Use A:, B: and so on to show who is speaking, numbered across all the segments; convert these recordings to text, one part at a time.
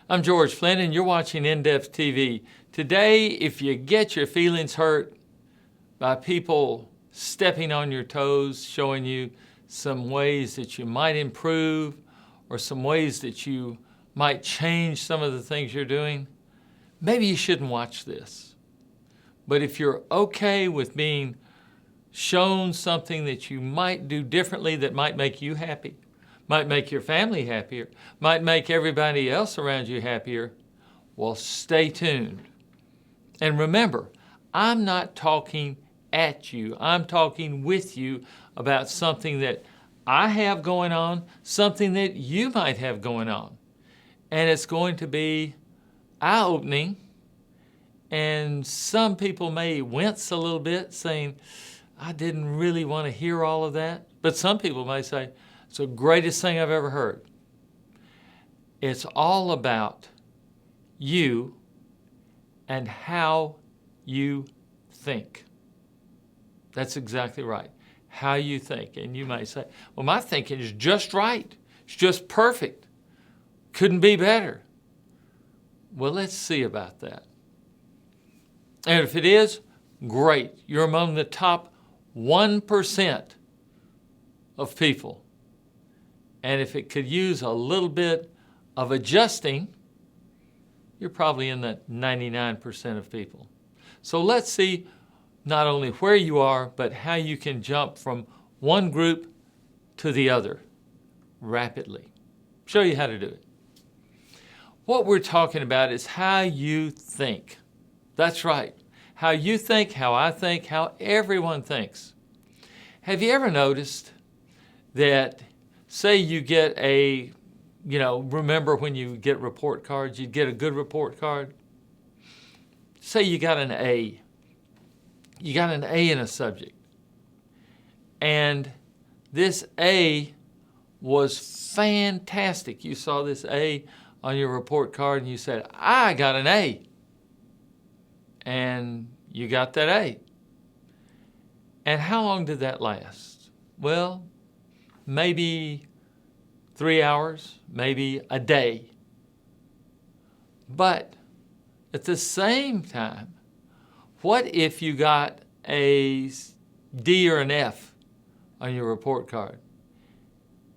A: I'm George Flynn, and you're watching In-Depth TV. Today, if you get your feelings hurt by people stepping on your toes, showing you some ways that you might improve or some ways that you might change some of the things you're doing, maybe you shouldn't watch this. But if you're okay with being shown something that you might do differently that might make you happy, might make your family happier, might make everybody else around you happier, well, stay tuned. And remember, I'm not talking at you. I'm talking with you about something that I have going on, something that you might have going on. And it's going to be eye-opening, and some people may wince a little bit saying, I didn't really want to hear all of that. But some people may say, it's the greatest thing I've ever heard. It's all about you and how you think. That's exactly right. How you think. And you may say, well, my thinking is just right. It's just perfect. Couldn't be better. Well, let's see about that. And if it is, great. You're among the top 1% of people. And if it could use a little bit of adjusting, you're probably in the 99% of people. So let's see not only where you are, but how you can jump from one group to the other rapidly. Show you how to do it. What we're talking about is how you think. That's right. How you think, how I think, how everyone thinks. Have you ever noticed that, say you get remember when you get report cards, you'd get a good report card? Say you got an A. You got an A in a subject. And this A was fantastic. You saw this A on your report card and you said, I got an A. And you got that A. And how long did that last? Well, maybe 3 hours, maybe a day. But at the same time, what if you got a D or an F on your report card?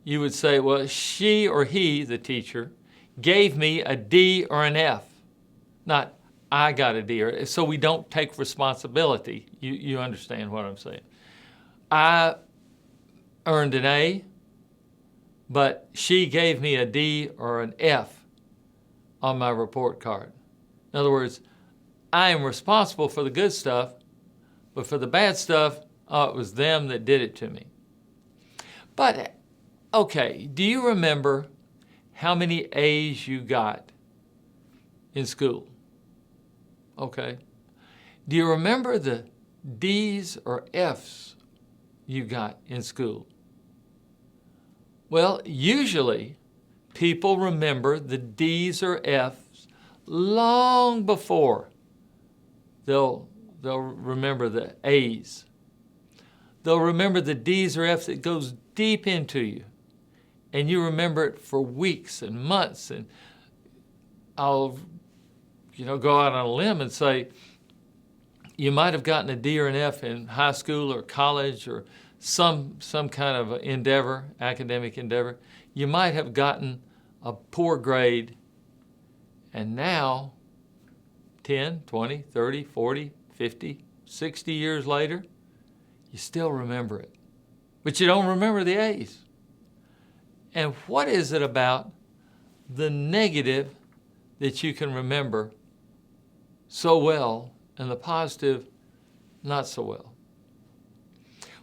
A: You would say, well, she or he, the teacher, gave me a D or an F, not I got a D. So we don't take responsibility. You understand what I'm saying. I earned an A, but she gave me a D or an F on my report card. In other words, I am responsible for the good stuff, but for the bad stuff, it was them that did it to me. But, okay, do you remember how many A's you got in school? Okay. Do you remember the D's or F's you got in school? Well, usually people remember the D's or F's long before they'll remember the A's. They'll remember the D's or F's that goes deep into you, and you remember it for weeks and months. And I'll go out on a limb and say you might have gotten a D or an F in high school or college or some kind of endeavor, academic endeavor. You might have gotten a poor grade, and now 10, 20, 30, 40, 50, 60 years later, you still remember it. But you don't remember the A's. And what is it about the negative that you can remember so well and the positive not so well?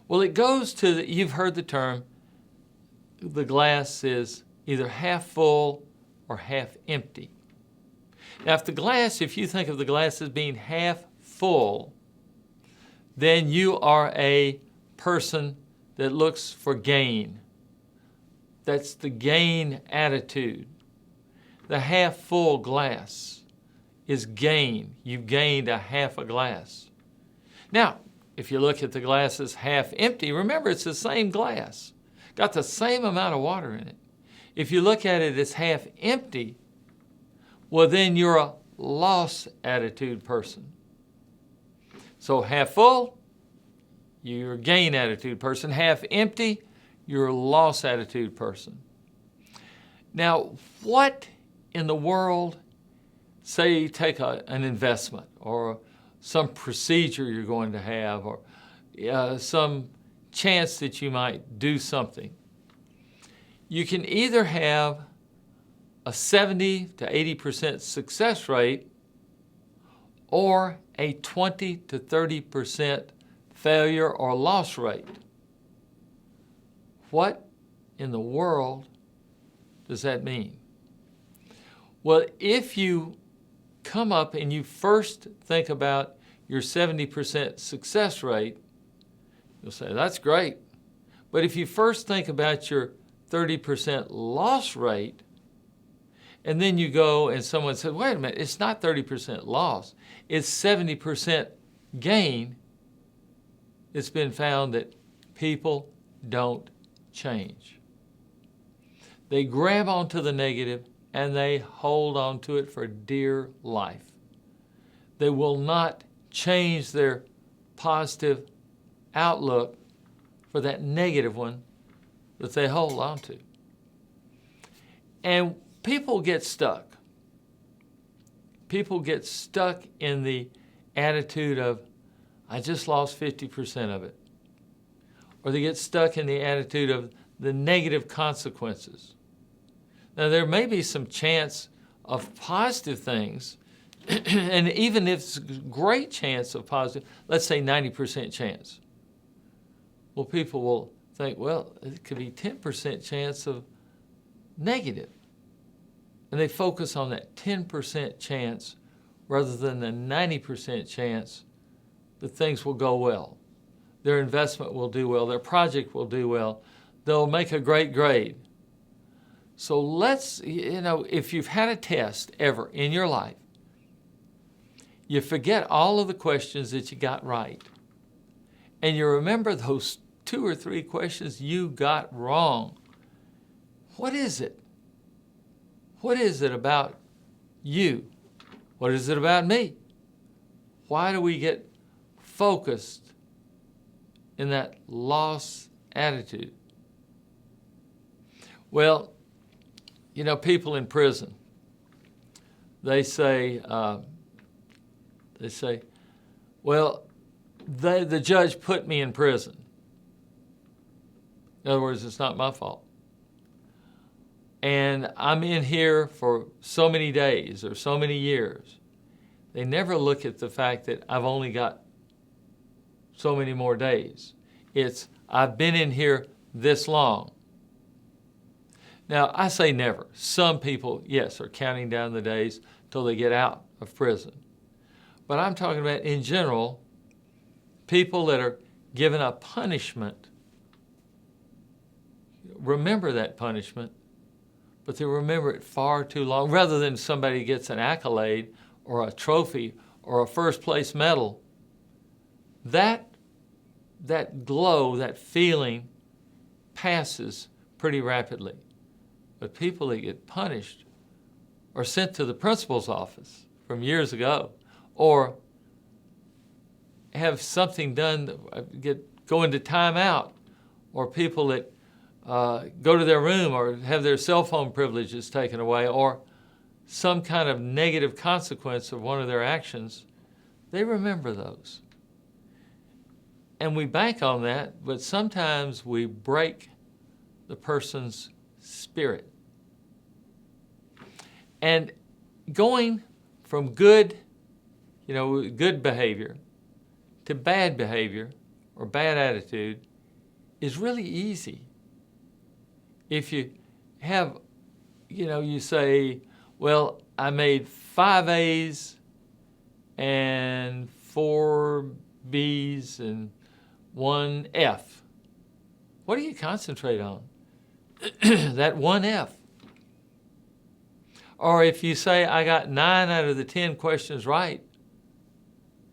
A: Well, it goes to, you've heard the term, the glass is either half full or half empty. Now, if you think of the glass as being half full, then you are a person that looks for gain. That's the gain attitude. The half full glass is gain. You've gained a half a glass. Now, if you look at the glass as half empty, remember it's the same glass. Got the same amount of water in it. If you look at it as half empty, well, then you're a loss attitude person. So half full, you're a gain attitude person. Half empty, you're a loss attitude person. Now, what in the world, say you take an investment or some procedure you're going to have or some chance that you might do something. You can either have a 70 to 80% success rate or a 20 to 30% failure or loss rate. What in the world does that mean? Well, if you come up and you first think about your 70% success rate, you'll say, that's great. But if you first think about your 30% loss rate, and then you go and someone said, wait a minute, it's not 30% loss, it's 70% gain, it's been found that people don't change. They grab onto the negative and they hold on to it for dear life. They will not change their positive outlook for that negative one that they hold on to. And people get stuck. People get stuck in the attitude of, I just lost 50% of it. Or they get stuck in the attitude of the negative consequences. Now, there may be some chance of positive things, and even if it's a great chance of positive, let's say 90% chance. Well, people will think, well, it could be 10% chance of negative. And they focus on that 10% chance rather than the 90% chance that things will go well. Their investment will do well. Their project will do well. They'll make a great grade. So let's, if you've had a test ever in your life, you forget all of the questions that you got right. And you remember those 2 or 3 questions you got wrong. What is it? What is it about you? What is it about me? Why do we get focused in that loss attitude? Well, people in prison, they say, well, the judge put me in prison. In other words, it's not my fault. And I'm in here for so many days or so many years. They never look at the fact that I've only got so many more days. It's, I've been in here this long. Now, I say never. Some people, yes, are counting down the days till they get out of prison. But I'm talking about, in general, people that are given a punishment. Remember that punishment, but they remember it far too long. Rather than somebody gets an accolade or a trophy or a first place medal, that glow, that feeling passes pretty rapidly. But people that get punished are sent to the principal's office from years ago, or have something done, go into timeout, or people that go to their room or have their cell phone privileges taken away, or some kind of negative consequence of one of their actions, they remember those. And we bank on that, but sometimes we break the person's spirit. And going from good behavior to bad behavior or bad attitude is really easy. If you have, you say, well, I made 5 A's and 4 B's and 1 F. What do you concentrate on? That 1 F. Or if you say, I got 9 out of the 10 questions right,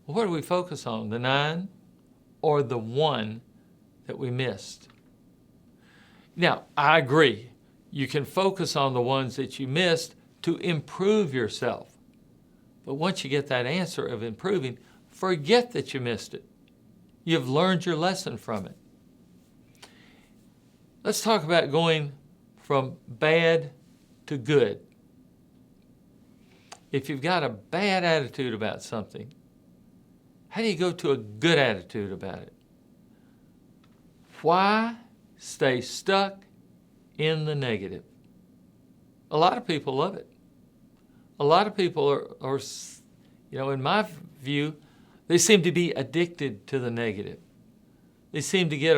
A: well, what do we focus on? The 9 or the 1 that we missed? Now, I agree. You can focus on the ones that you missed to improve yourself. But once you get that answer of improving, forget that you missed it. You've learned your lesson from it. Let's talk about going from bad to good. If you've got a bad attitude about something, how do you go to a good attitude about it? Why stay stuck in the negative? A lot of people love it. A lot of people are, in my view, they seem to be addicted to the negative. They seem to get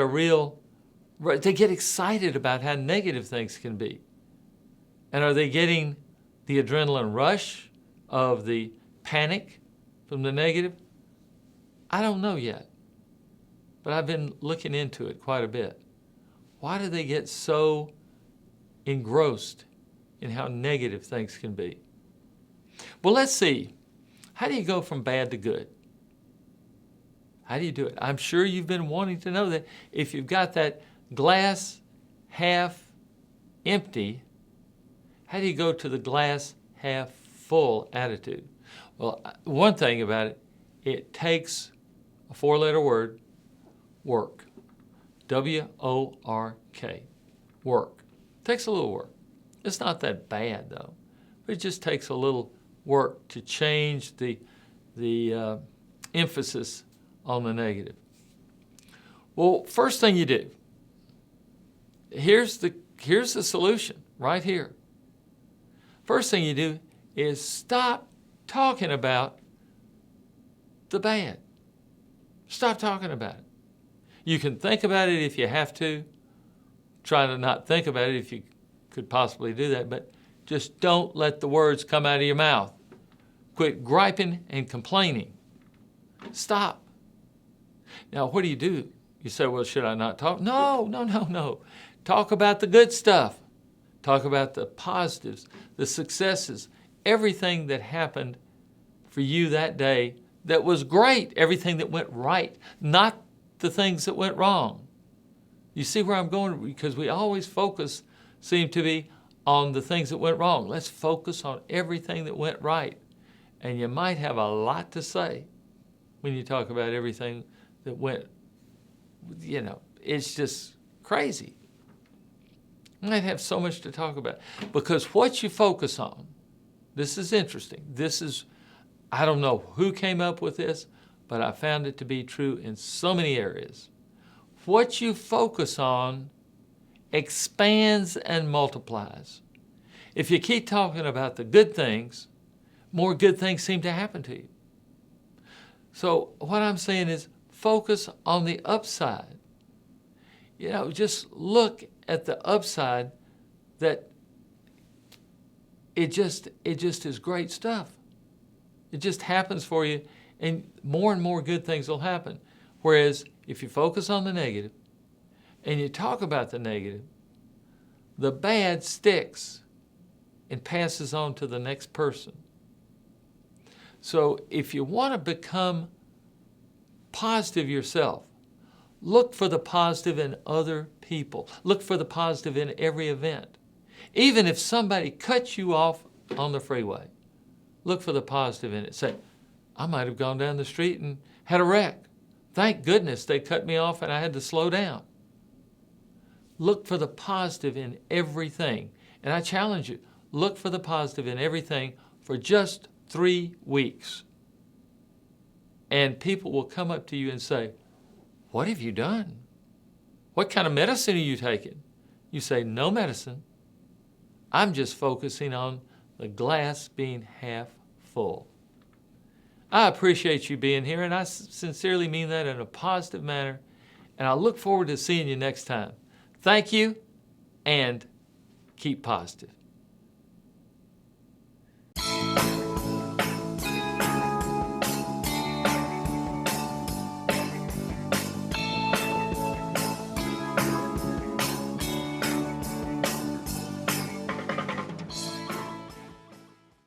A: they get excited about how negative things can be. And are they getting the adrenaline rush of the panic from the negative? I don't know yet, but I've been looking into it quite a bit. Why do they get so engrossed in how negative things can be? Well, let's see. How do you go from bad to good? How do you do it? I'm sure you've been wanting to know that. If you've got that glass half empty, how do you go to the glass half full attitude? Well, one thing about it, it takes a 4-letter word, work. W-O-R-K. Work. It takes a little work. It's not that bad, though. But it just takes a little work to change the emphasis on the negative. Well, first thing you do, here's the solution right here. First thing you do is stop talking about the bad. Stop talking about it. You can think about it if you have to. Try to not think about it if you could possibly do that, but just don't let the words come out of your mouth. Quit griping and complaining. Stop. Now, what do? You say, well, should I not talk? No. Talk about the good stuff. Talk about the positives, the successes, everything that happened for you that day that was great, everything that went right, not the things that went wrong. You see where I'm going? Because we always seem to be on the things that went wrong. Let's focus on everything that went right. And you might have a lot to say when you talk about everything that went, it's just crazy. You might have so much to talk about. Because what you focus on, this is interesting. I don't know who came up with this, but I found it to be true in so many areas. What you focus on expands and multiplies. If you keep talking about the good things, more good things seem to happen to you. So what I'm saying is focus on the upside. Just look at the upside, that it just is great stuff. It just happens for you, and more good things will happen. Whereas if you focus on the negative and you talk about the negative, the bad sticks and passes on to the next person. So if you want to become positive yourself, look for the positive in other people. Look for the positive in every event. Even if somebody cuts you off on the freeway, look for the positive in it. Say, I might have gone down the street and had a wreck. Thank goodness they cut me off and I had to slow down. Look for the positive in everything. And I challenge you, look for the positive in everything for just 3 weeks. And people will come up to you and say, what have you done? What kind of medicine are you taking? You say, no medicine. I'm just focusing on the glass being half full. I appreciate you being here, and I sincerely mean that in a positive manner. And I look forward to seeing you next time. Thank you, and keep positive.